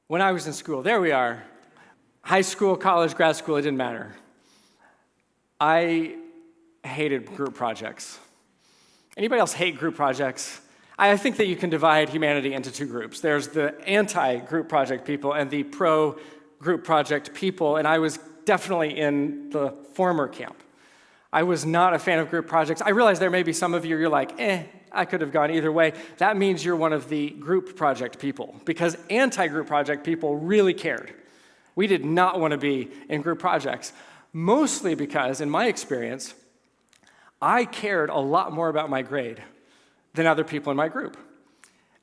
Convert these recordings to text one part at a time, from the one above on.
When I was in school, there we are. High school, college, grad school, it didn't matter. I hated group projects. Anybody else hate group projects? I think that you can divide humanity into two groups. There's the anti-group project people and the pro-group project people, and I was definitely in the former camp. I was not a fan of group projects. I realize there may be some of you, you're like, I could have gone either way. That means you're one of the group project people, because anti-group project people really cared. We did not want to be in group projects, mostly because, in my experience, I cared a lot more about my grade than other people in my group.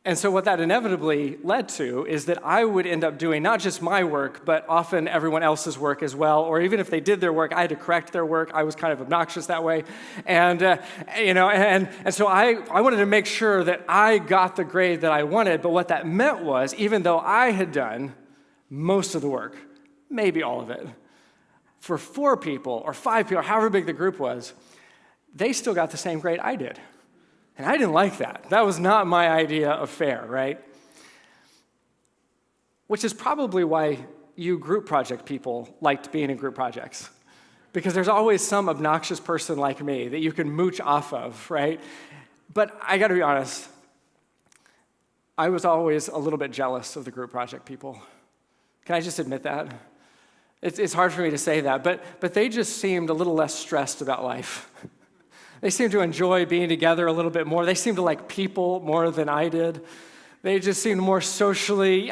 And so what that inevitably led to is that I would end up doing not just my work, but often everyone else's work as well, or even if they did their work, I had to correct their work. I was kind of obnoxious that way. And so I wanted to make sure that I got the grade that I wanted, but what that meant was, even though I had done most of the work, maybe all of it, for 4 people or 5 people, or however big the group was, they still got the same grade I did. And I didn't like that. That was not my idea of fair, right? Which is probably why you group project people liked being in group projects. Because there's always some obnoxious person like me that you can mooch off of, right? But I gotta be honest, I was always a little bit jealous of the group project people. Can I just admit that? It's hard for me to say that, but they just seemed a little less stressed about life. They seemed to enjoy being together a little bit more. They seemed to like people more than I did. They just seemed more socially,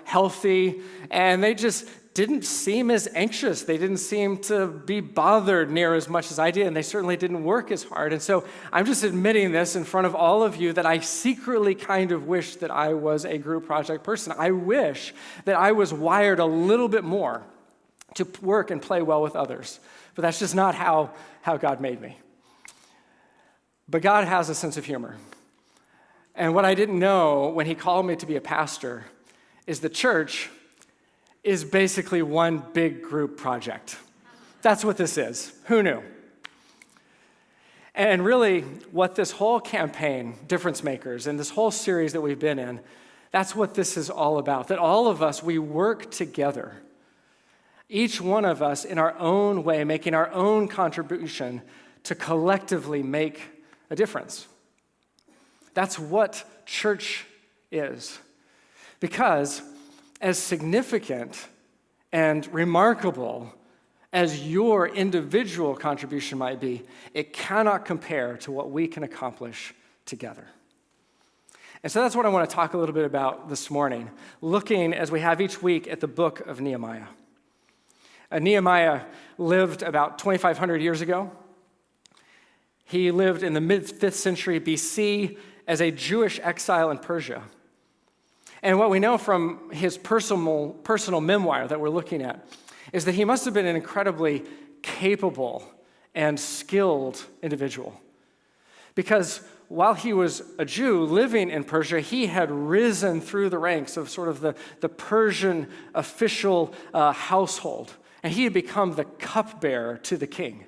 healthy. And they just didn't seem as anxious. They didn't seem to be bothered near as much as I did. And they certainly didn't work as hard. And so I'm just admitting this in front of all of you that I secretly kind of wish that I was a group project person. I wish that I was wired a little bit more to work and play well with others. But that's just not how God made me. But God has a sense of humor. And what I didn't know when he called me to be a pastor is the church is basically one big group project. That's what this is. Who knew? And really, what this whole campaign, Difference Makers, and this whole series that we've been in, that's what this is all about. That all of us, we work together. Each one of us in our own way, making our own contribution to collectively make a difference. That's what church is. Because as significant and remarkable as your individual contribution might be, it cannot compare to what we can accomplish together. And so that's what I want to talk a little bit about this morning, looking, as we have each week, at the book of Nehemiah. Nehemiah lived about 2,500 years ago. He lived in the mid-5th century BC as a Jewish exile in Persia. And what we know from his personal memoir that we're looking at is that he must have been an incredibly capable and skilled individual. Because while he was a Jew living in Persia, he had risen through the ranks of sort of the Persian official household. And he had become the cupbearer to the king.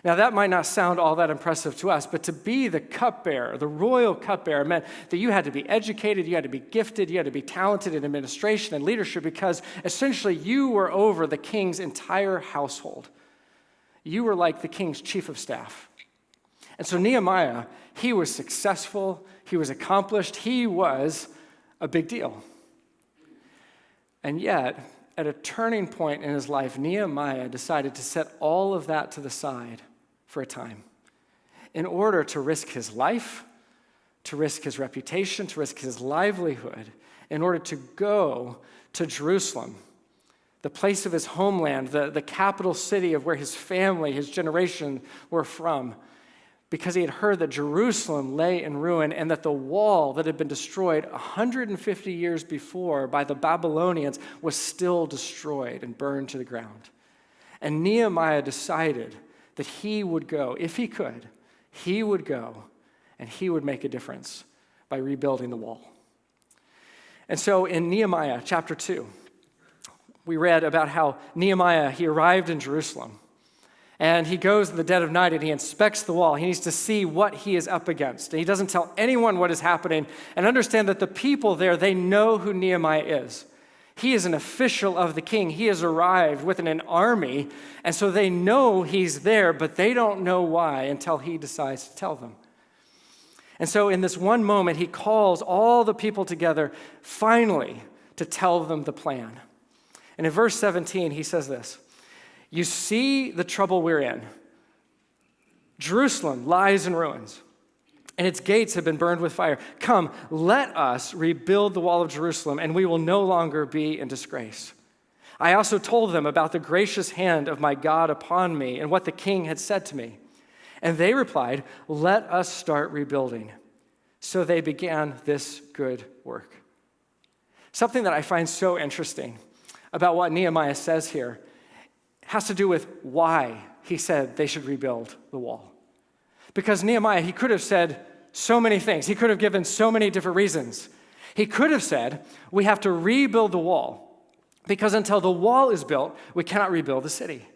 Now, that might not sound all that impressive to us, but to be the cupbearer, the royal cupbearer, meant that you had to be educated, you had to be gifted, you had to be talented in administration and leadership, because essentially you were over the king's entire household. You were like the king's chief of staff. And so Nehemiah, he was successful, he was accomplished, he was a big deal. And yet, at a turning point in his life, Nehemiah decided to set all of that to the side for a time in order to risk his life, to risk his reputation, to risk his livelihood, in order to go to Jerusalem, the place of his homeland, the capital city of where his family, his generation were from, because he had heard that Jerusalem lay in ruin and that the wall that had been destroyed 150 years before by the Babylonians was still destroyed and burned to the ground. And Nehemiah decided that he would go, if he could, he would go and he would make a difference by rebuilding the wall. And so in Nehemiah chapter 2, we read about how Nehemiah, he arrived in Jerusalem. And he goes in the dead of night and he inspects the wall. He needs to see what he is up against. And he doesn't tell anyone what is happening, and understand that the people there, they know who Nehemiah is. He is an official of the king. He has arrived with an army, and so they know he's there, but they don't know why until he decides to tell them. And so in this one moment, he calls all the people together finally to tell them the plan. And in verse 17, he says this, "You see the trouble we're in. Jerusalem lies in ruins, and its gates have been burned with fire. Come, let us rebuild the wall of Jerusalem, and we will no longer be in disgrace." I also told them about the gracious hand of my God upon me and what the king had said to me. And they replied, "Let us start rebuilding." So they began this good work. Something that I find so interesting about what Nehemiah says here has to do with why he said they should rebuild the wall. Because Nehemiah, he could have said so many things. He could have given so many different reasons. He could have said, we have to rebuild the wall because until the wall is built, we cannot rebuild the city.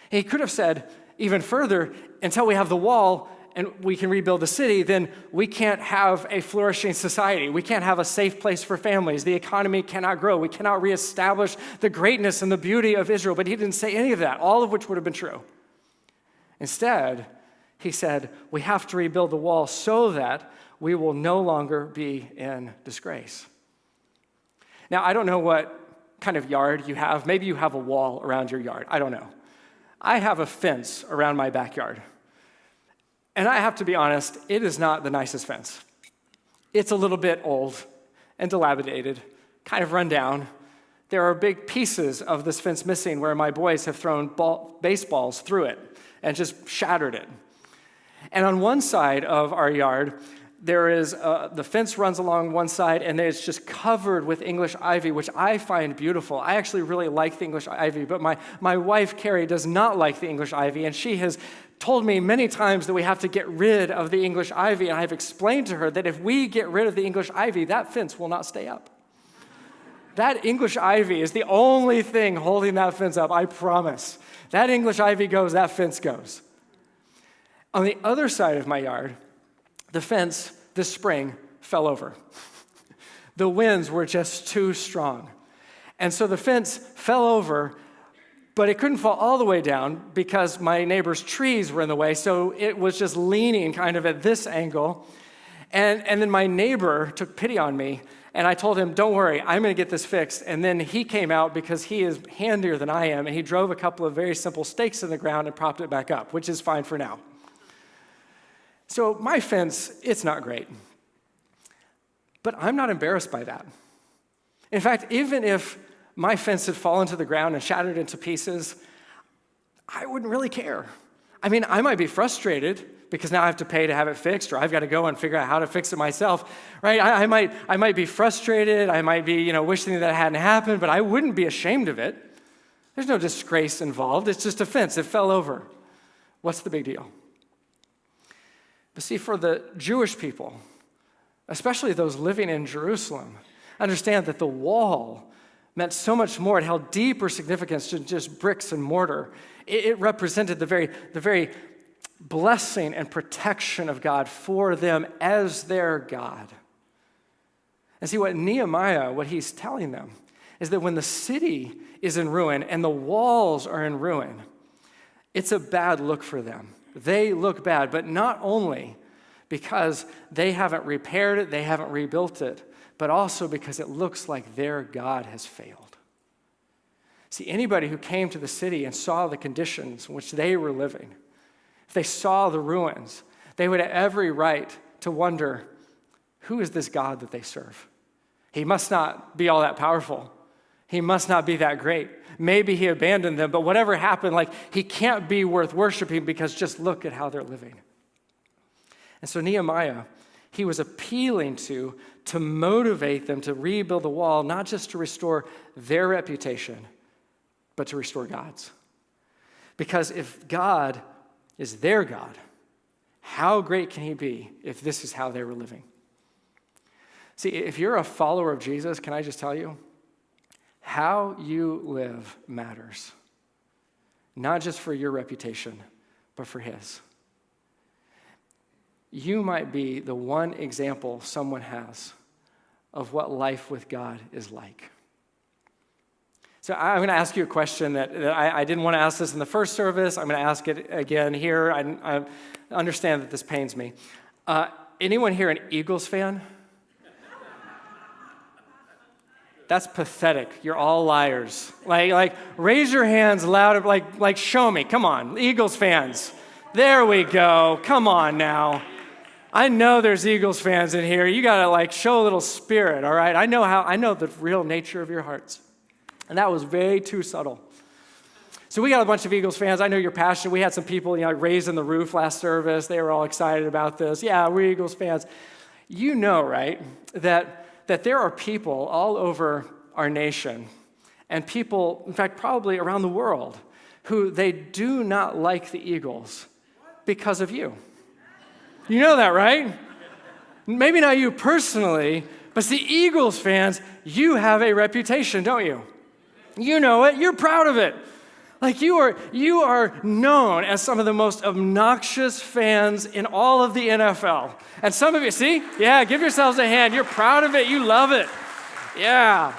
He could have said, even further, until we have the wall and we can rebuild the city, then we can't have a flourishing society. We can't have a safe place for families. The economy cannot grow. We cannot reestablish the greatness and the beauty of Israel. But he didn't say any of that, all of which would have been true. Instead, he said, we have to rebuild the wall so that we will no longer be in disgrace. Now, I don't know what kind of yard you have. Maybe you have a wall around your yard. I don't know. I have a fence around my backyard. And I have to be honest, it is not the nicest fence. It's a little bit old and dilapidated, kind of run down. There are big pieces of this fence missing where my boys have thrown baseballs through it and just shattered it. And on one side of our yard, there is the fence runs along one side, and it's just covered with English ivy, which I find beautiful. I actually really like the English ivy, but my wife, Carrie, does not like the English ivy, and she has told me many times that we have to get rid of the English ivy, and I've explained to her that if we get rid of the English ivy, that fence will not stay up. That English ivy is the only thing holding that fence up, I promise. That English ivy goes, that fence goes. On the other side of my yard, the fence this spring fell over. The winds were just too strong. And so the fence fell over, but it couldn't fall all the way down because my neighbor's trees were in the way, so it was just leaning kind of at this angle. And then my neighbor took pity on me, and I told him, don't worry, I'm going to get this fixed. And then he came out because he is handier than I am, and he drove a couple of very simple stakes in the ground and propped it back up, which is fine for now. So my fence, it's not great. But I'm not embarrassed by that. In fact, even if my fence had fallen to the ground and shattered into pieces, I wouldn't really care. I mean, I might be frustrated because now I have to pay to have it fixed, or I've got to go and figure out how to fix it myself, right? I might be frustrated. I might be, wishing that it hadn't happened, but I wouldn't be ashamed of it. There's no disgrace involved. It's just a fence. It fell over. What's the big deal? But see, for the Jewish people, especially those living in Jerusalem, understand that the wall meant so much more. It held deeper significance than just bricks and mortar. It represented the very blessing and protection of God for them as their God. And see, what Nehemiah, what he's telling them, is that when the city is in ruin and the walls are in ruin, it's a bad look for them. They look bad, but not only because they haven't repaired it, they haven't rebuilt it, but also because it looks like their God has failed. See, anybody who came to the city and saw the conditions in which they were living, if they saw the ruins, they would have every right to wonder, who is this God that they serve? He must not be all that powerful. He must not be that great. Maybe he abandoned them, but whatever happened, he can't be worth worshiping because just look at how they're living. And so Nehemiah, he was appealing to motivate them to rebuild the wall, not just to restore their reputation, but to restore God's. Because if God is their God, how great can he be if this is how they were living? See, if you're a follower of Jesus, can I just tell you, how you live matters. not just for your reputation, but for his. You might be the one example someone has of what life with God is like. So I'm going to ask you a question that I didn't want to ask this in the first service. I'm going to ask it again here. I understand that this pains me. Anyone here an Eagles fan? That's pathetic. You're all liars. Like raise your hands louder. Like show me. Come on, Eagles fans. There we go. Come on now. I know there's Eagles fans in here. You gotta show a little spirit, all right? I know the real nature of your hearts. And that was way too subtle. So we got a bunch of Eagles fans. I know you're passionate. We had some people, raising the roof last service. They were all excited about this. Yeah, we're Eagles fans. You know, right, that there are people all over our nation and people, in fact, probably around the world, who they do not like the Eagles because of you. You know that, right? Maybe not you personally, but the Eagles fans, you have a reputation, don't you? You know it. You're proud of it. You are known as some of the most obnoxious fans in all of the NFL. And some of you, see? Yeah, give yourselves a hand. You're proud of it. You love it. Yeah.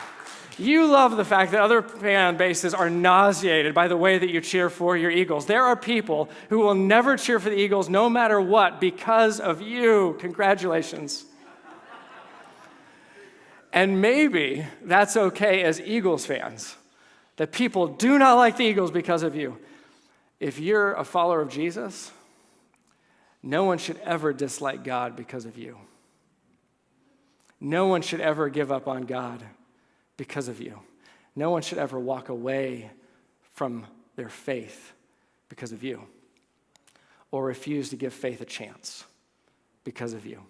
You love the fact that other fan bases are nauseated by the way that you cheer for your Eagles. There are people who will never cheer for the Eagles no matter what because of you. Congratulations. And maybe that's okay as Eagles fans, that people do not like the Eagles because of you. If you're a follower of Jesus, no one should ever dislike God because of you. No one should ever give up on God because of you. No one should ever walk away from their faith because of you, or refuse to give faith a chance because of you.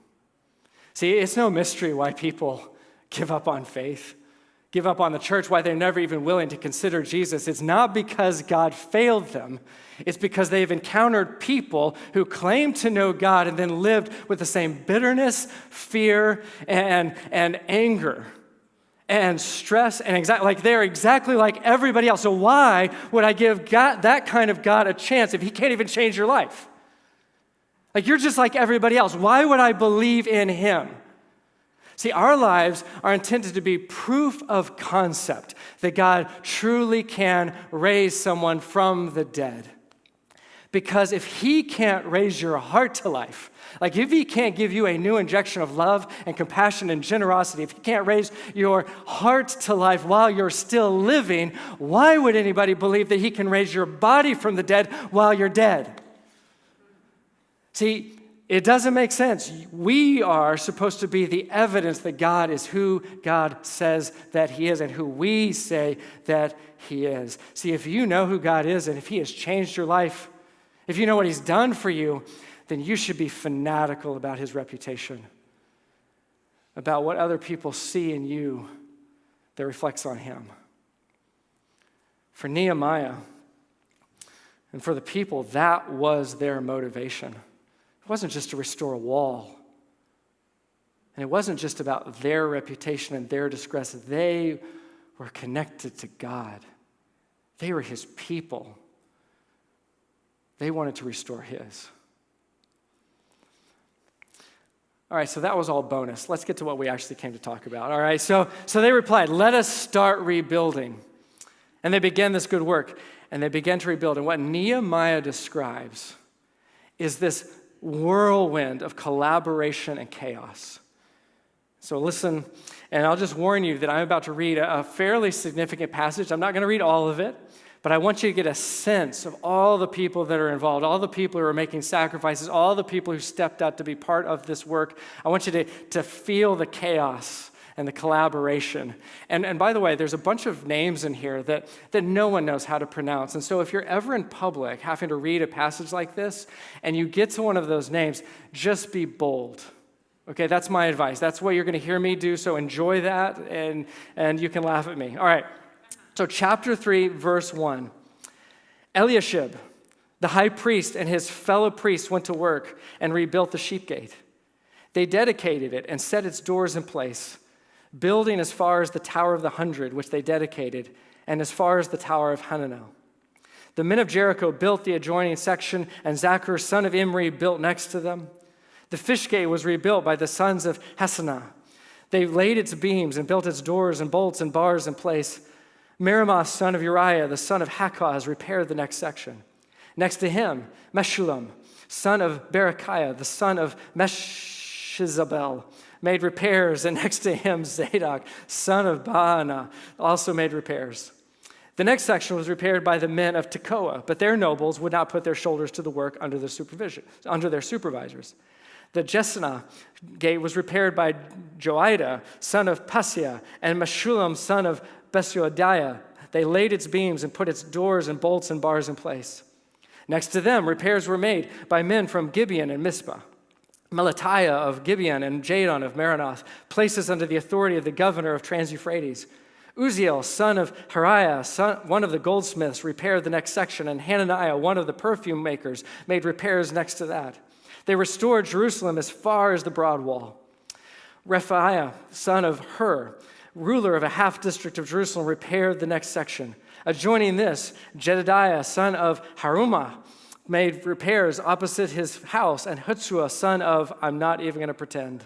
See, it's no mystery why people give up on faith, give up on the church, why they're never even willing to consider Jesus. It's not because God failed them. It's because they've encountered people who claim to know God and then lived with the same bitterness, fear, and anger and stress and anxiety. They're exactly like everybody else. So why would I give God, that kind of God, a chance if he can't even change your life? You're just like everybody else. Why would I believe in him? See, our lives are intended to be proof of concept that God truly can raise someone from the dead. Because if he can't raise your heart to life, if he can't give you a new injection of love and compassion and generosity, if he can't raise your heart to life while you're still living, why would anybody believe that he can raise your body from the dead while you're dead? See, it doesn't make sense. We are supposed to be the evidence that God is who God says that he is and who we say that he is. See, if you know who God is and if he has changed your life, if you know what he's done for you, then you should be fanatical about his reputation, about what other people see in you that reflects on him. For Nehemiah and for the people, that was their motivation. It wasn't just to restore a wall. And it wasn't just about their reputation and their disgrace. They were connected to God. They were his people. They wanted to restore his. All right, so that was all bonus. Let's get to what we actually came to talk about. All right, so they replied, let us start rebuilding. And they began this good work, and they began to rebuild. And what Nehemiah describes is this whirlwind of collaboration and chaos. So listen, and I'll just warn you that I'm about to read a fairly significant passage. I'm not going to read all of it, but I want you to get a sense of all the people that are involved, all the people who are making sacrifices, all the people who stepped out to be part of this work. I want you to feel the chaos and the collaboration. And by the way, there's a bunch of names in here that no one knows how to pronounce. And so if you're ever in public having to read a passage like this, and you get to one of those names, just be bold. Okay, that's my advice. That's what you're going to hear me do, so enjoy that, and you can laugh at me. All right, so chapter 3, verse 1. Eliashib, the high priest, and his fellow priests went to work and rebuilt the sheep gate. They dedicated it and set its doors in place, building as far as the Tower of the 100, which they dedicated, and as far as the Tower of Hananel. The men of Jericho built the adjoining section, and Zachar, son of Imri, built next to them. The fish gate was rebuilt by the sons of Hassenaah. They laid its beams and built its doors and bolts and bars in place. Meremoth, son of Uriah, the son of Hakaz, repaired the next section. Next to him, Meshullam, son of Berechiah, the son of Meshizabel, made repairs, and next to him, Zadok, son of Baana, also made repairs. The next section was repaired by the men of Tekoa, but their nobles would not put their shoulders to the work under their supervisors. The Jeshanah gate was repaired by Joiada, son of Paseah, and Meshullam, son of Besodiah. They laid its beams and put its doors and bolts and bars in place. Next to them, repairs were made by men from Gibeon and Mizpah. Melatiah of Gibeon and Jadon of Meronoth, places under the authority of the governor of Trans-Euphrates. Uziel, son of Hariah, one of the goldsmiths, repaired the next section, and Hananiah, one of the perfume makers, made repairs next to that. They restored Jerusalem as far as the broad wall. Rephaiah, son of Hur, ruler of a half-district of Jerusalem, repaired the next section. Adjoining this, Jedediah, son of Harumah, made repairs opposite his house, and Hutzua, son of, I'm not even going to pretend,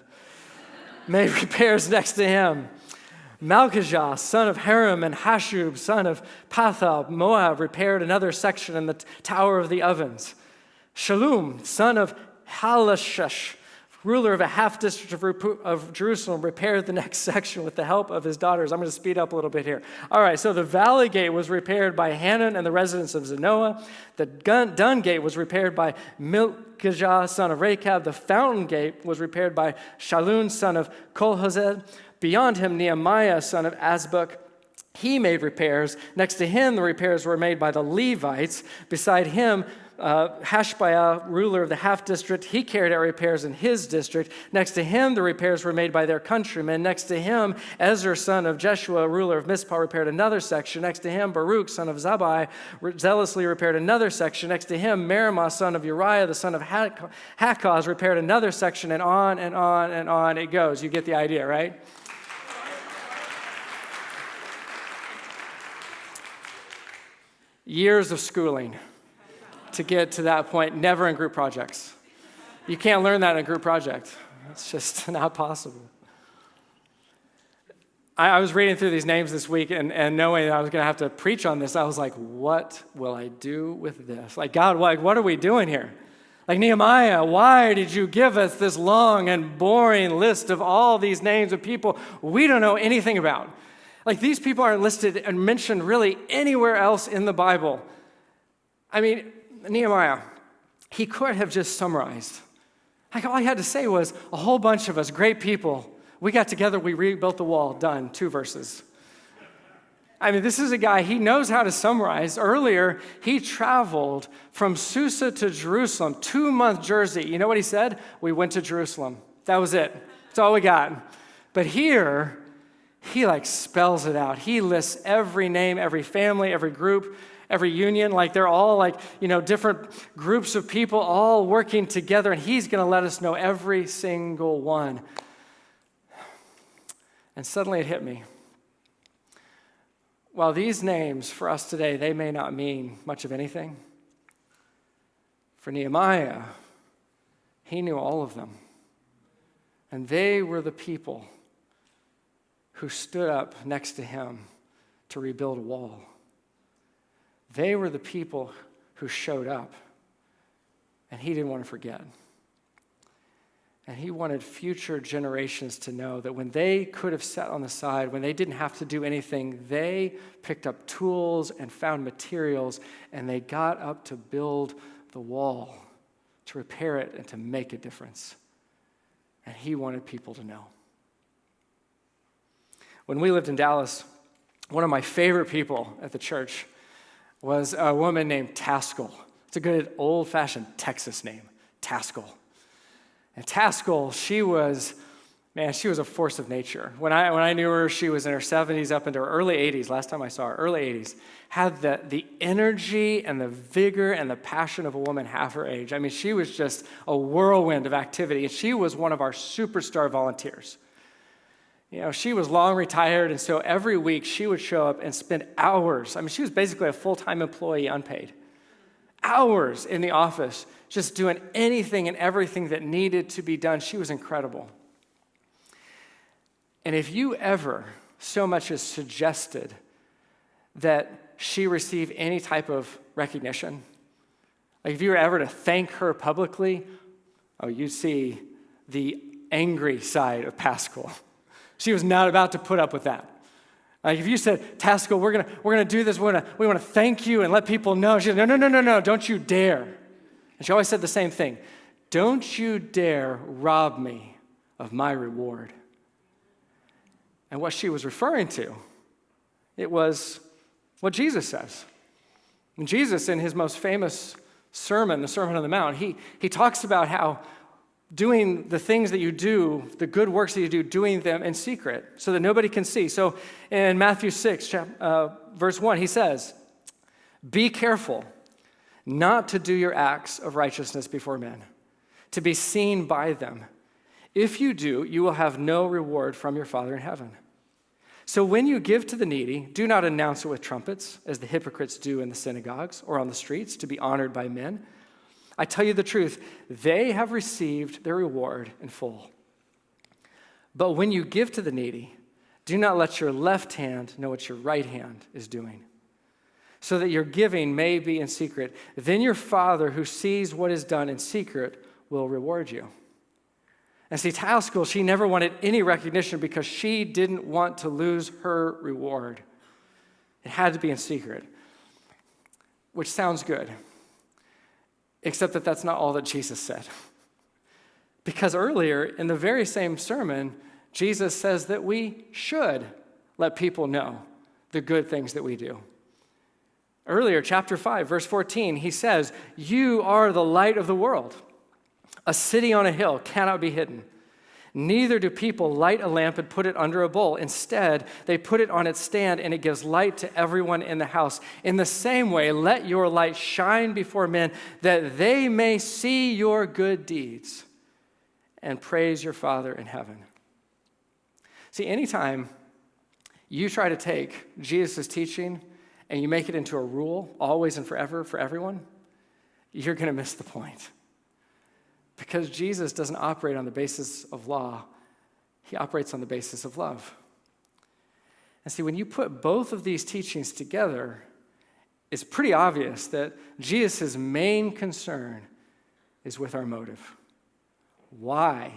made repairs next to him. Malchijah, son of Haram, and Hashub, son of Pathah, Moab, repaired another section in the Tower of the Ovens. Shallum, son of Halashesh, ruler of a half-district of Jerusalem, repaired the next section with the help of his daughters. I'm going to speed up a little bit here. All right, so the Valley Gate was repaired by Hanan and the residents of Zanoah. The Dun Gate was repaired by Milchijah, son of Rechab. The Fountain Gate was repaired by Shallun, son of Kolhozed. Beyond him, Nehemiah, son of Azbuk, he made repairs. Next to him, the repairs were made by the Levites. Beside him, Hashbiah, ruler of the half-district, he carried out repairs in his district. Next to him, the repairs were made by their countrymen. Next to him, Ezra, son of Jeshua, ruler of Mizpah, repaired another section. Next to him, Baruch, son of Zabbai, zealously repaired another section. Next to him, Meremoth, son of Uriah, the son of Hakaz, repaired another section, and on and on and on it goes. You get the idea, right? Years of schooling to get to that point, never in group projects. You can't learn that in a group project. It's just not possible. I was reading through these names this week and knowing that I was going to have to preach on this, I was like, what will I do with this? Like, God, what are we doing here? Like, Nehemiah, why did you give us this long and boring list of all these names of people we don't know anything about? Like, these people aren't listed and mentioned really anywhere else in the Bible. I mean, Nehemiah, he could have just summarized. Like, all he had to say was, a whole bunch of us, great people, we got together, we rebuilt the wall, done, 2 verses. I mean, this is a guy, he knows how to summarize. Earlier, he traveled from Susa to Jerusalem, 2-month journey. You know what he said? We went to Jerusalem. That was it. That's all we got. But here, he spells it out. He lists every name, every family, every group, every union. Like, they're all different groups of people all working together, and he's going to let us know every single one. And suddenly it hit me. While these names for us today, they may not mean much of anything, for Nehemiah, he knew all of them. And they were the people who stood up next to him to rebuild a wall. They were the people who showed up, and he didn't want to forget. And he wanted future generations to know that when they could have sat on the side, when they didn't have to do anything, they picked up tools and found materials, and they got up to build the wall, to repair it, and to make a difference. And he wanted people to know. When we lived in Dallas, one of my favorite people at the church was a woman named Taskell. It's a good old-fashioned Texas name, Taskell. And Taskell, she was a force of nature. When I knew her, she was in her 70s up into her early 80s. Last time I saw her, early 80s. Had the energy and the vigor and the passion of a woman half her age. I mean, she was just a whirlwind of activity. And she was one of our superstar volunteers. She was long retired, and so every week she would show up and spend hours. I mean, she was basically a full-time employee, unpaid. Hours in the office, just doing anything and everything that needed to be done. She was incredible. And if you ever so much as suggested that she receive any type of recognition, like if you were ever to thank her publicly, you'd see the angry side of Pascal. She was not about to put up with that. Like if you said, Pascal, we're gonna do this, we want to thank you and let people know. She said, no, don't you dare. And she always said the same thing. Don't you dare rob me of my reward. And what she was referring to, it was what Jesus says. And Jesus, in his most famous sermon, the Sermon on the Mount, he talks about how doing the things that you do, the good works that you do, doing them in secret so that nobody can see. So in Matthew 6, verse 1, he says, be careful not to do your acts of righteousness before men, to be seen by them. If you do, you will have no reward from your Father in heaven. So when you give to the needy, do not announce it with trumpets, as the hypocrites do in the synagogues or on the streets, to be honored by men. I tell you the truth, they have received their reward in full. But when you give to the needy, do not let your left hand know what your right hand is doing, so that your giving may be in secret. Then your Father who sees what is done in secret will reward you. And see, Pascal, she never wanted any recognition because she didn't want to lose her reward. It had to be in secret, which sounds good, except that that's not all that Jesus said. Because earlier in the very same sermon, Jesus says that we should let people know the good things that we do. Earlier, chapter 5, verse 14, he says, you are the light of the world. A city on a hill cannot be hidden. Neither do people light a lamp and put it under a bowl. Instead, they put it on its stand, and it gives light to everyone in the house. In the same way, let your light shine before men, that they may see your good deeds and praise your Father in heaven. See, anytime you try to take Jesus' teaching and you make it into a rule, always and forever for everyone, you're going to miss the point. Because Jesus doesn't operate on the basis of law, he operates on the basis of love. And see, when you put both of these teachings together, it's pretty obvious that Jesus' main concern is with our motive. Why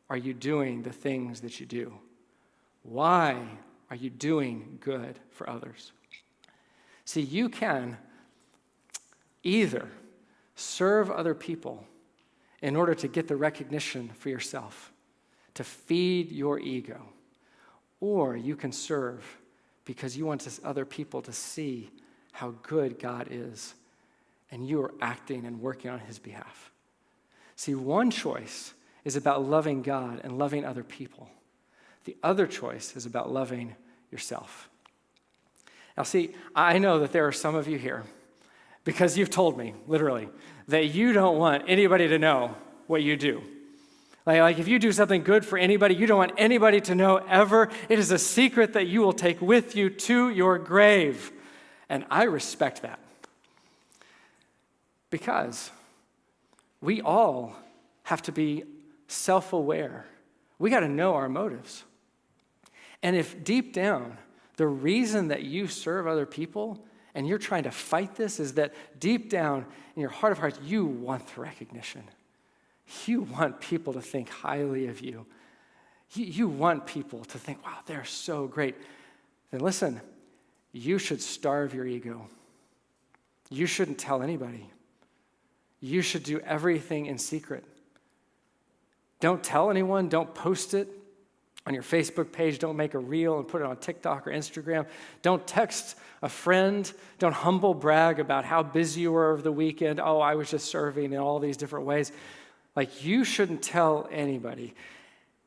are you doing the things that you do? Why are you doing good for others? See, you can either serve other people in order to get the recognition for yourself, to feed your ego, or you can serve because you want other people to see how good God is, and you are acting and working on his behalf. See, one choice is about loving God and loving other people. The other choice is about loving yourself. Now, see, I know that there are some of you here, because you've told me, literally, that you don't want anybody to know what you do. Like if you do something good for anybody, you don't want anybody to know ever. It is a secret that you will take with you to your grave. And I respect that. Because we all have to be self-aware. We got to know our motives. And if deep down, the reason that you serve other people and you're trying to fight this is that deep down in your heart of hearts, you want the recognition. You want people to think highly of you. You want people to think, wow, they're so great. Then listen, you should starve your ego. You shouldn't tell anybody. You should do everything in secret. Don't tell anyone. Don't post it on your Facebook page. Don't make a reel and put it on TikTok or Instagram. Don't text a friend. Don't humble brag about how busy you were over the weekend. Oh, I was just serving in all these different ways. Like, you shouldn't tell anybody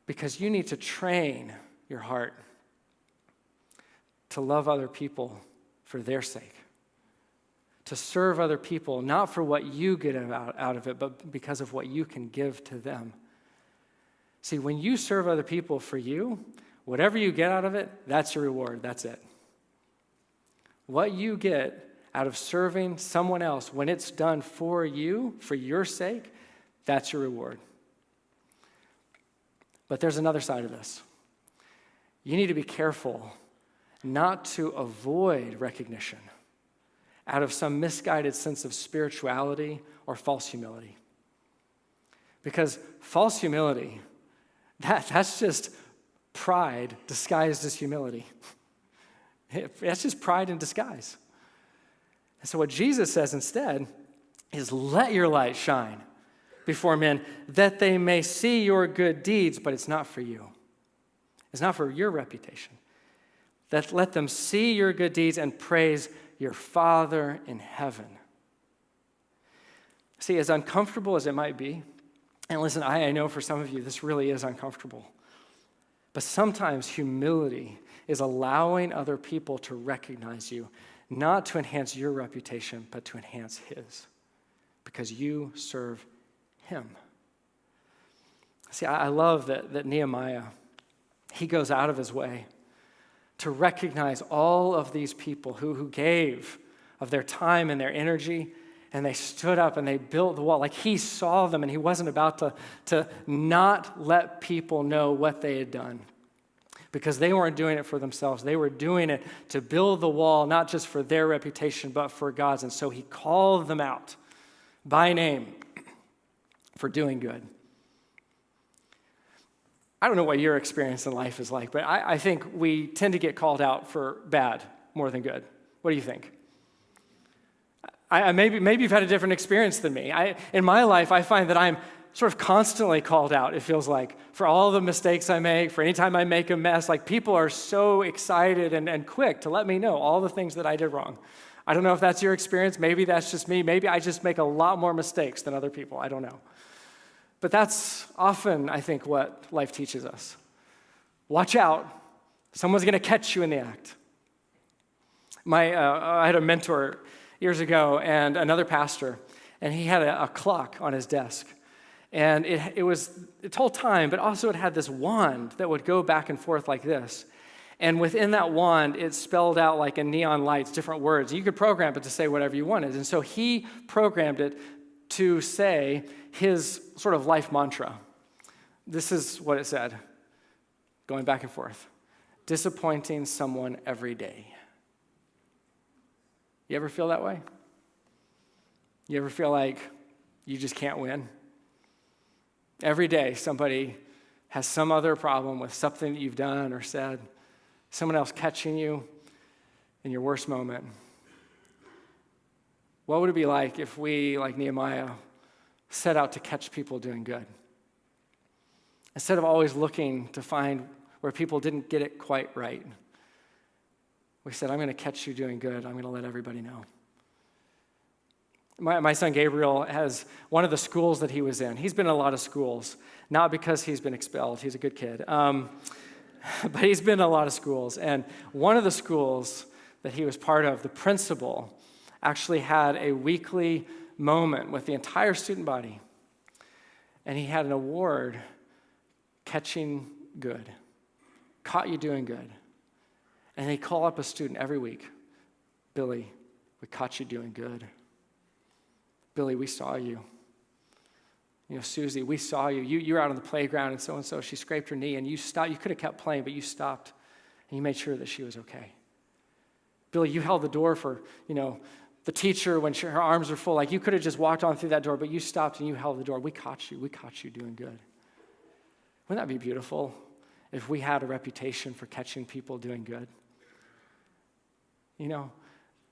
because you need to train your heart to love other people for their sake, to serve other people, not for what you get out of it, but because of what you can give to them. See, when you serve other people for you, Whatever you get out of it, that's your reward. That's it. What you get out of serving someone else when it's done for you, for your sake, that's your reward. But there's another side of this. You need to be careful not to avoid recognition out of some misguided sense of spirituality or false humility. Because false humility, that's just pride disguised as humility. That's just pride in disguise. And so what Jesus says instead is, let your light shine before men that they may see your good deeds, but it's not for you. It's not for your reputation. That let them see your good deeds and praise your Father in heaven. See, as uncomfortable as it might be, and listen, I know for some of you this really is uncomfortable, but sometimes humility is allowing other people to recognize you, not to enhance your reputation, but to enhance his, because you serve him. See, I love that Nehemiah, he goes out of his way to recognize all of these people who gave of their time and their energy, and they stood up and they built the wall. Like he saw them, and he wasn't about to not let people know what they had done, because they weren't doing it for themselves. They were doing it to build the wall, not just for their reputation, but for God's. And so he called them out by name for doing good. I don't know what your experience in life is like, but I think we tend to get called out for bad more than good. What do you think? Maybe you've had a different experience than me. In my life, I find that I'm sort of constantly called out, it feels like, for all the mistakes I make, for any time I make a mess. Like, people are so excited and quick to let me know all the things that I did wrong. I don't know if that's your experience. Maybe that's just me. Maybe I just make a lot more mistakes than other people. I don't know. But that's often, I think, what life teaches us. Watch out. Someone's going to catch you in the act. I had a mentor years ago and another pastor, and he had a clock on his desk. And it told time, but also it had this wand that would go back and forth like this. And within that wand, it spelled out like in neon lights, different words. You could program it to say whatever you wanted. And so he programmed it to say his sort of life mantra. This is what it said, going back and forth. Disappointing someone every day. You ever feel that way? You ever feel like you just can't win? Every day, somebody has some other problem with something that you've done or said, someone else catching you in your worst moment. What would it be like if we, like Nehemiah, set out to catch people doing good? Instead of always looking to find where people didn't get it quite right, we said, I'm going to catch you doing good. I'm going to let everybody know. My son Gabriel has one of the schools that he was in. He's been in a lot of schools, not because he's been expelled. He's a good kid. But he's been in a lot of schools. And one of the schools that he was part of, the principal actually had a weekly moment with the entire student body. And he had an award, catching good, caught you doing good. And they call up a student every week. Billy, we caught you doing good. Billy, we saw you. You know, Susie, we saw you. You were out on the playground and so, she scraped her knee and you stopped. You could have kept playing, but you stopped and you made sure that she was okay. Billy, you held the door for, the teacher when her arms were full. Like, you could have just walked on through that door, but you stopped and you held the door. We caught you doing good. Wouldn't that be beautiful if we had a reputation for catching people doing good?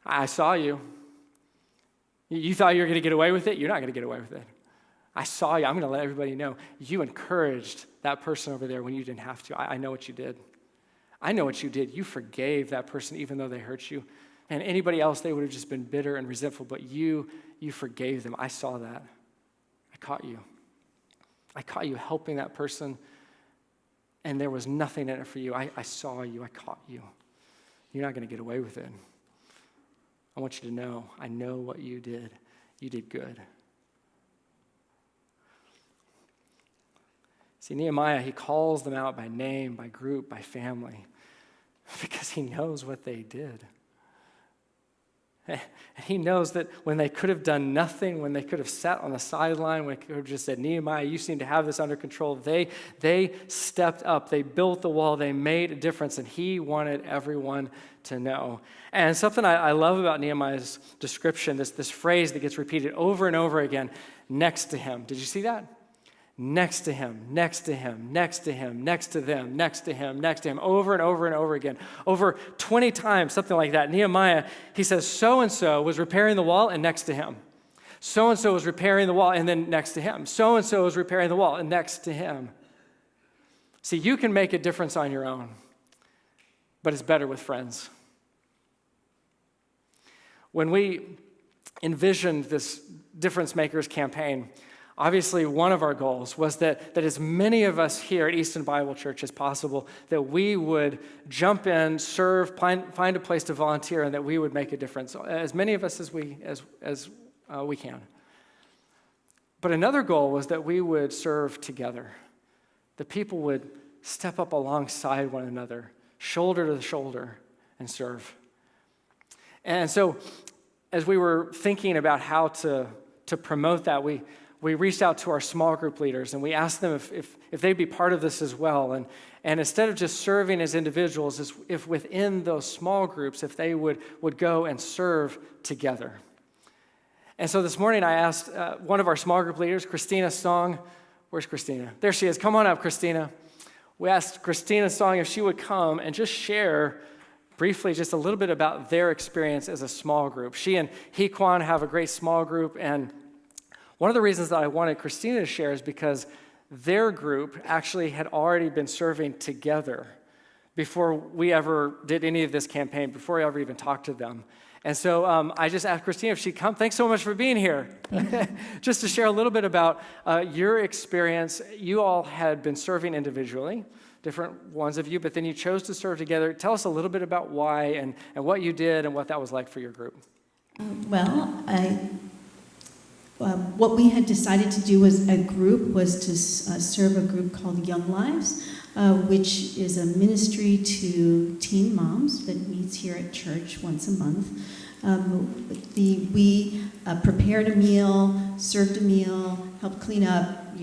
I saw you. You thought you were going to get away with it? You're not going to get away with it. I saw you. I'm going to let everybody know. You encouraged that person over there when you didn't have to. I know what you did. I know what you did. You forgave that person even though they hurt you. And anybody else, they would have just been bitter and resentful, but you forgave them. I saw that. I caught you. I caught you helping that person, and there was nothing in it for you. I saw you. I caught you. You're not going to get away with it. I want you to know, I know what you did. You did good. See, See, Nehemiah, he calls them out by name, by group, by family, because he knows what they did. And he knows that when they could have done nothing, when they could have sat on the sideline, when they could have just said, Nehemiah, you seem to have this under control, they stepped up, they built the wall, they made a difference, and he wanted everyone to know. And something I love about Nehemiah's description, this phrase that gets repeated over and over again, next to him. Did you see that? Next to him, next to him, next to him, next to them, next to him, next to him, over and over and over again. Over 20 times, something like that. Nehemiah, he says, so-and-so was repairing the wall and next to him. So-and-so was repairing the wall and then next to him. So-and-so was repairing the wall and next to him. See, you can make a difference on your own, but it's better with friends. When we envisioned this Difference Makers campaign, obviously, one of our goals was that as many of us here at Easton Bible Church as possible, that we would jump in, serve, find a place to volunteer, and that we would make a difference. As many of us as we can. But another goal was that we would serve together. That people would step up alongside one another, shoulder to shoulder, and serve. And so, as we were thinking about how to promote that, we reached out to our small group leaders and we asked them if they'd be part of this as well. And instead of just serving as individuals, if within those small groups, if they would go and serve together. And so this morning I asked one of our small group leaders, Christina Song. Where's Christina? There she is. Come on up, Christina. We asked Christina Song if she would come and just share briefly just a little bit about their experience as a small group. She and Hequan have a great small group, and one of the reasons that I wanted Christina to share is because their group actually had already been serving together before we ever did any of this campaign, before we ever even talked to them. And so I just asked Christina if she'd come. Thanks so much for being here. Just to share a little bit about your experience. You all had been serving individually, different ones of you, but then you chose to serve together. Tell us a little bit about why and what you did and what that was like for your group. What we had decided to do as a group was to serve a group called Young Lives, which is a ministry to teen moms that meets here at church once a month. We prepared a meal, served a meal, helped clean up,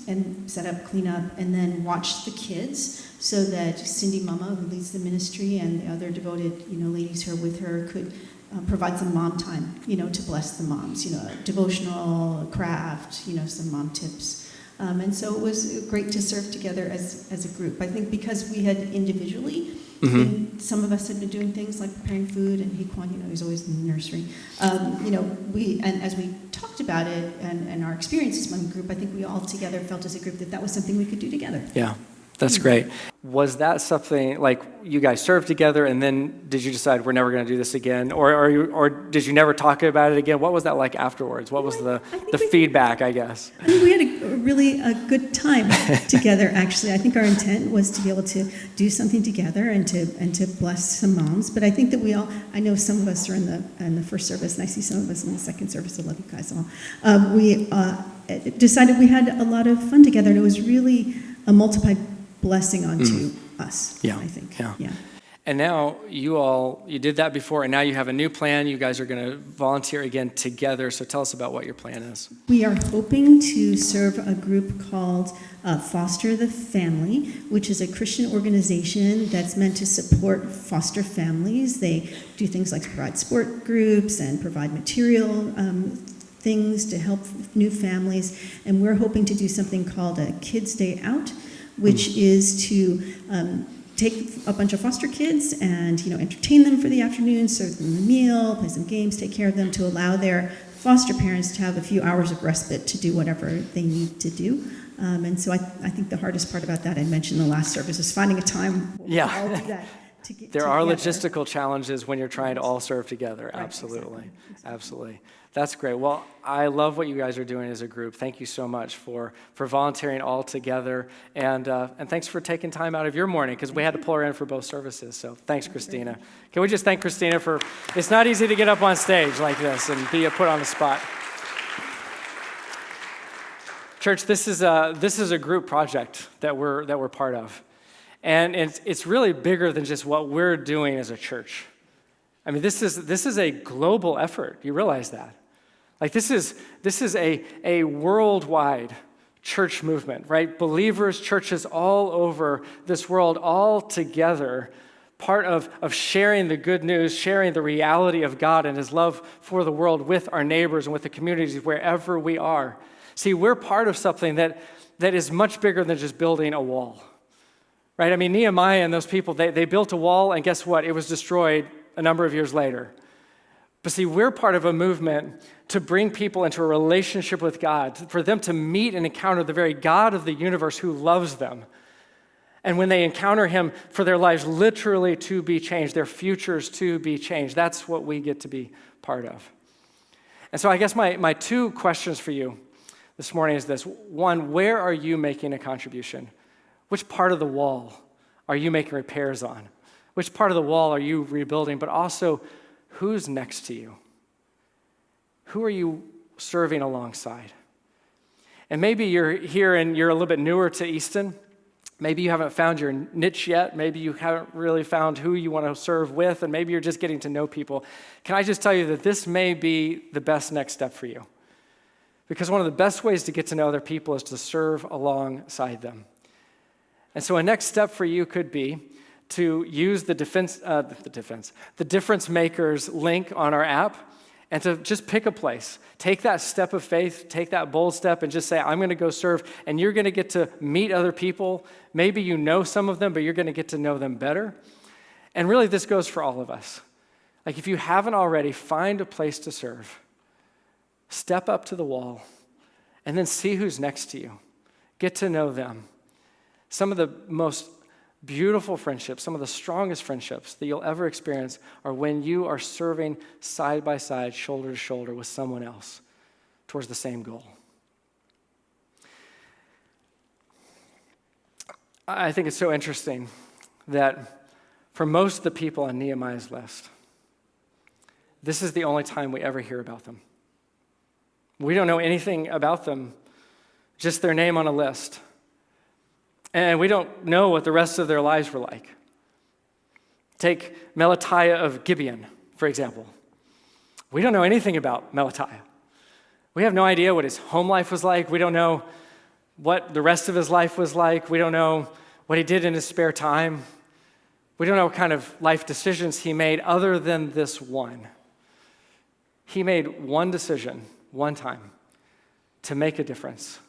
and set up, clean up, and then watched the kids so that Cindy Mama, who leads the ministry, and the other devoted, ladies who are with her could provide some mom time, to bless the moms, devotional, craft, some mom tips. And so it was great to serve together as a group. I think because we had individually, some of us had been doing things like preparing food, and Hequan, he's always in the nursery. And as we talked about it and our experiences among the group, I think we all together felt as a group that was something we could do together. Yeah. That's great. Was that something, like, you guys served together and then did you decide we're never going to do this again? Or did you never talk about it again? What was that like afterwards? What was the feedback, I guess? I think we had a really good time together, actually. I think our intent was to be able to do something together and to bless some moms. But I think that I know some of us are in the first service, and I see some of us in the second service. I love you guys all. We decided we had a lot of fun together, and it was really a multiplied blessing onto us, I think. Yeah. And now you did that before, and now you have a new plan. You guys are going to volunteer again together. So tell us about what your plan is. We are hoping to serve a group called Foster the Family, which is a Christian organization that's meant to support foster families. They do things like provide sport groups and provide material things to help new families. And we're hoping to do something called a Kids Day Out, which is to take a bunch of foster kids and entertain them for the afternoon, serve them a meal, play some games, take care of them, to allow their foster parents to have a few hours of respite to do whatever they need to do. And so I think the hardest part about that, I mentioned in the last service, is finding a time where we all do that. There are logistical challenges when you're trying to all serve together. Right, absolutely. Exactly. Absolutely. That's great. Well, I love what you guys are doing as a group. Thank you so much for volunteering all together. And thanks for taking time out of your morning, because we had to pull her in for both services. So thanks, Christina. Can we just thank Christina for, it's not easy to get up on stage like this and be put on the spot. Church, this is a group project that we're part of. And it's really bigger than just what we're doing as a church. I mean, this is a global effort. You realize that? Like this is a worldwide church movement, right? Believers, churches all over this world, all together, part of sharing the good news, sharing the reality of God and his love for the world with our neighbors and with the communities wherever we are. See, we're part of something that is much bigger than just building a wall, right? I mean, Nehemiah and those people, they built a wall, and guess what? It was destroyed a number of years later. But see, we're part of a movement to bring people into a relationship with God, for them to meet and encounter the very God of the universe who loves them. And when they encounter him, for their lives literally to be changed, their futures to be changed. That's what we get to be part of. And so I guess my two questions for you this morning is this. One, where are you making a contribution? Which part of the wall are you making repairs on? Which part of the wall are you rebuilding? But also, who's next to you? Who are you serving alongside? And maybe you're here and you're a little bit newer to Easton. Maybe you haven't found your niche yet. Maybe you haven't really found who you want to serve with, and maybe you're just getting to know people. Can I just tell you that this may be the best next step for you? Because one of the best ways to get to know other people is to serve alongside them. And so a next step for you could be to use the Difference Makers link on our app and to just pick a place. Take that step of faith, take that bold step and just say, I'm going to go serve, and you're going to get to meet other people. Maybe you know some of them, but you're going to get to know them better. And really, this goes for all of us. Like if you haven't already, find a place to serve. Step up to the wall and then see who's next to you. Get to know them. Some of the most beautiful friendships, some of the strongest friendships that you'll ever experience are when you are serving side by side, shoulder to shoulder with someone else towards the same goal. I think it's so interesting that for most of the people on Nehemiah's list, this is the only time we ever hear about them. We don't know anything about them, just their name on a list. And we don't know what the rest of their lives were like. Take Melatiah of Gibeon, for example. We don't know anything about Melatiah. We have no idea what his home life was like. We don't know what the rest of his life was like. We don't know what he did in his spare time. We don't know what kind of life decisions he made other than this one. He made one decision, one time, to make a difference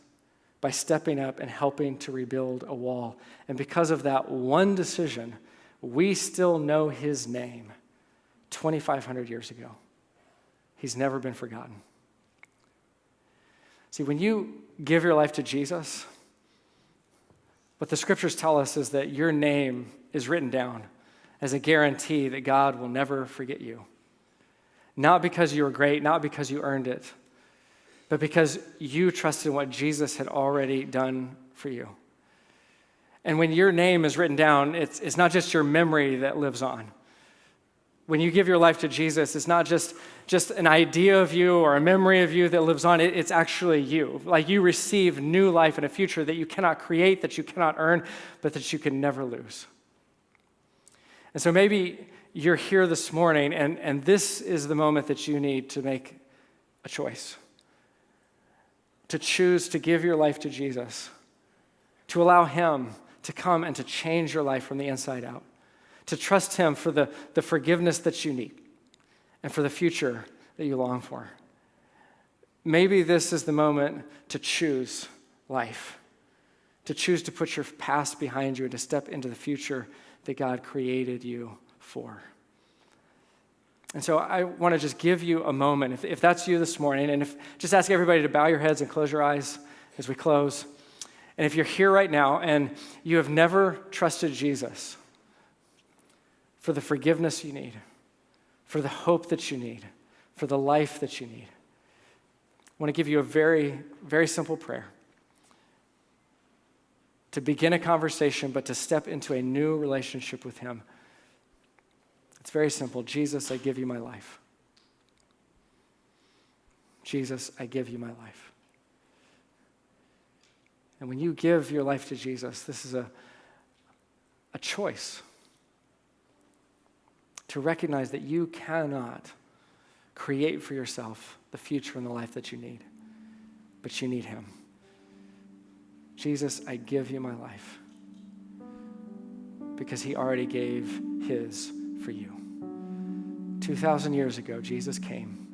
by stepping up and helping to rebuild a wall. And because of that one decision, we still know his name 2,500 years ago. He's never been forgotten. See, when you give your life to Jesus, what the scriptures tell us is that your name is written down as a guarantee that God will never forget you. Not because you were great, not because you earned it, but because you trusted in what Jesus had already done for you. And when your name is written down, it's not just your memory that lives on. When you give your life to Jesus, it's not just an idea of you or a memory of you that lives on. It's actually you. Like you receive new life and a future that you cannot create, that you cannot earn, but that you can never lose. And so maybe you're here this morning, and this is the moment that you need to make a choice. To choose to give your life to Jesus, to allow him to come and to change your life from the inside out, to trust him for the forgiveness that you need and for the future that you long for. Maybe this is the moment to choose life, to choose to put your past behind you and to step into the future that God created you for. And so I want to just give you a moment, if that's you this morning, and just ask everybody to bow your heads and close your eyes as we close. And if you're here right now and you have never trusted Jesus for the forgiveness you need, for the hope that you need, for the life that you need, I want to give you a very, very simple prayer to begin a conversation, but to step into a new relationship with him. It's very simple. Jesus, I give you my life. Jesus, I give you my life. And when you give your life to Jesus, this is a choice to recognize that you cannot create for yourself the future and the life that you need, but you need him. Jesus, I give you my life because he already gave his for you. 2,000 years ago, Jesus came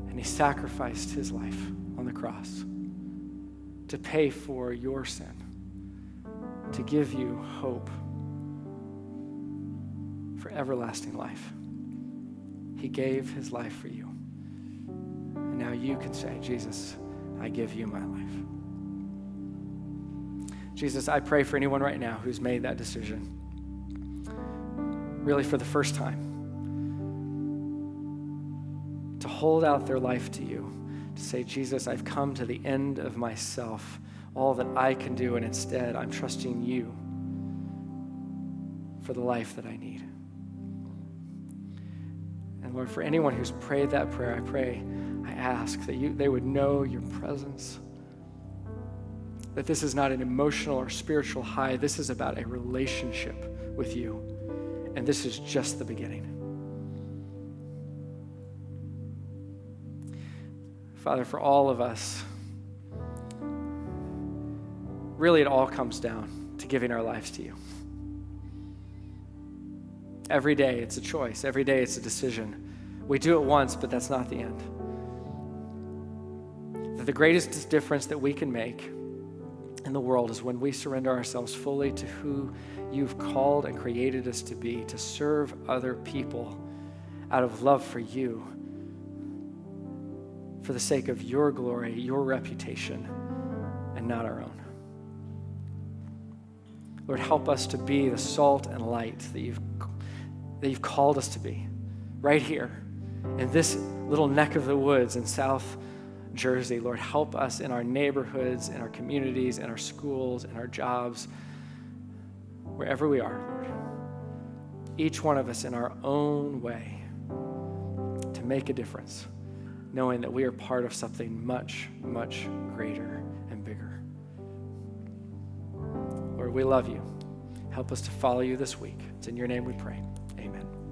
and he sacrificed his life on the cross to pay for your sin, to give you hope for everlasting life. He gave his life for you. And now you can say, Jesus, I give you my life. Jesus, I pray for anyone right now who's made that decision, really for the first time, to hold out their life to you, to say, Jesus, I've come to the end of myself, all that I can do, and instead I'm trusting you for the life that I need. And Lord, for anyone who's prayed that prayer, I ask that they would know your presence, that this is not an emotional or spiritual high. This is about a relationship with you. And this is just the beginning. Father, for all of us, really it all comes down to giving our lives to you. Every day it's a choice. Every day it's a decision. We do it once, but that's not the end. That the greatest difference that we can make in the world is when we surrender ourselves fully to who you've called and created us to be, to serve other people out of love for you, for the sake of your glory, your reputation, and not our own. Lord, help us to be the salt and light that you've called us to be right here in this little neck of the woods in South Jersey. Lord, help us in our neighborhoods, in our communities, in our schools, in our jobs, wherever we are, Lord. Each one of us in our own way to make a difference, knowing that we are part of something much, much greater and bigger. Lord, we love you. Help us to follow you this week. It's in your name we pray. Amen.